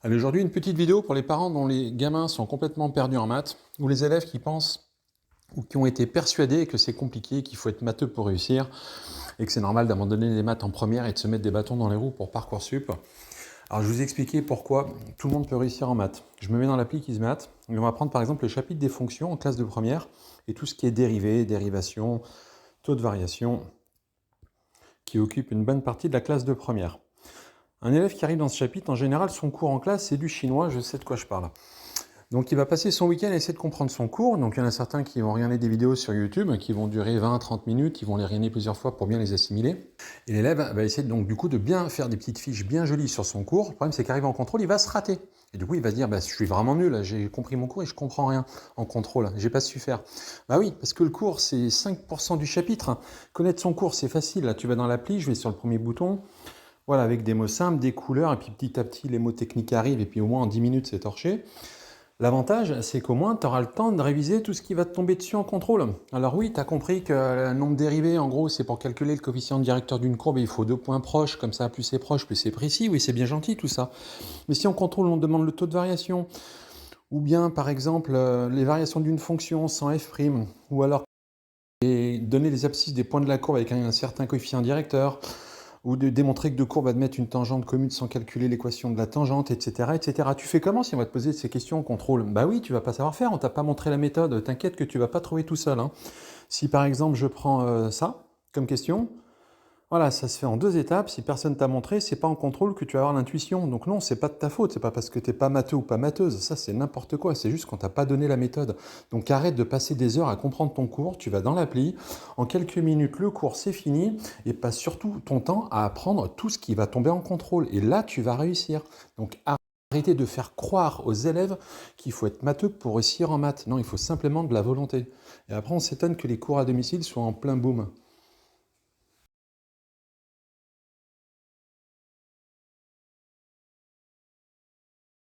Allez, aujourd'hui, une petite vidéo pour les parents dont les gamins sont complètement perdus en maths, ou les élèves qui pensent ou qui ont été persuadés que c'est compliqué, qu'il faut être matheux pour réussir, et que c'est normal d'abandonner les maths en première et de se mettre des bâtons dans les roues pour Parcoursup. Alors, je vais vous expliquer pourquoi tout le monde peut réussir en maths. Je me mets dans l'appli Maths, et on va prendre par exemple le chapitre des fonctions en classe de première, et tout ce qui est dérivés, dérivation, taux de variation, qui occupe une bonne partie de la classe de première. Un élève qui arrive dans ce chapitre, en général, son cours en classe, c'est du chinois, je sais de quoi je parle. Donc il va passer son week-end à essayer de comprendre son cours. Donc il y en a certains qui vont regarder des vidéos sur YouTube, qui vont durer 20-30 minutes, ils vont les regarder plusieurs fois pour bien les assimiler. Et l'élève va essayer donc du coup de bien faire des petites fiches bien jolies sur son cours. Le problème c'est qu'arrivé en contrôle, il va se rater. Et du coup il va se dire, je suis vraiment nul, j'ai compris mon cours et je comprends rien en contrôle, j'ai pas su faire. Bah oui, parce que le cours c'est 5% du chapitre. Connaître son cours c'est facile, là tu vas dans l'appli, je vais sur le premier bouton. Voilà, avec des mots simples, des couleurs, et puis petit à petit, les mots techniques arrivent, et puis au moins en 10 minutes, c'est torché. L'avantage, c'est qu'au moins, tu auras le temps de réviser tout ce qui va te tomber dessus en contrôle. Alors oui, tu as compris que le nombre dérivé, en gros, c'est pour calculer le coefficient directeur d'une courbe, il faut 2 points proches, comme ça, plus c'est proche, plus c'est précis. Oui, c'est bien gentil tout ça. Mais si en contrôle, on demande le taux de variation, ou bien, par exemple, les variations d'une fonction sans f', ou alors donner les abscisses des points de la courbe avec un certain coefficient directeur, ou de démontrer que deux courbes admettent une tangente commune sans calculer l'équation de la tangente, etc., etc. Tu fais comment si on va te poser ces questions au contrôle? Bah oui, tu vas pas savoir faire, on t'a pas montré la méthode, t'inquiète que tu vas pas trouver tout seul, hein. Si par exemple je prends ça comme question, voilà, ça se fait en 2 étapes. Si personne t'a montré, c'est pas en contrôle que tu vas avoir l'intuition. Donc non, c'est pas de ta faute, c'est pas parce que t'es pas matheux ou pas matheuse. Ça, c'est n'importe quoi. C'est juste qu'on t'a pas donné la méthode. Donc arrête de passer des heures à comprendre ton cours. Tu vas dans l'appli. En quelques minutes, le cours, c'est fini. Et passe surtout ton temps à apprendre tout ce qui va tomber en contrôle. Et là, tu vas réussir. Donc arrêtez de faire croire aux élèves qu'il faut être matheux pour réussir en maths. Non, il faut simplement de la volonté. Et après, on s'étonne que les cours à domicile soient en plein boom.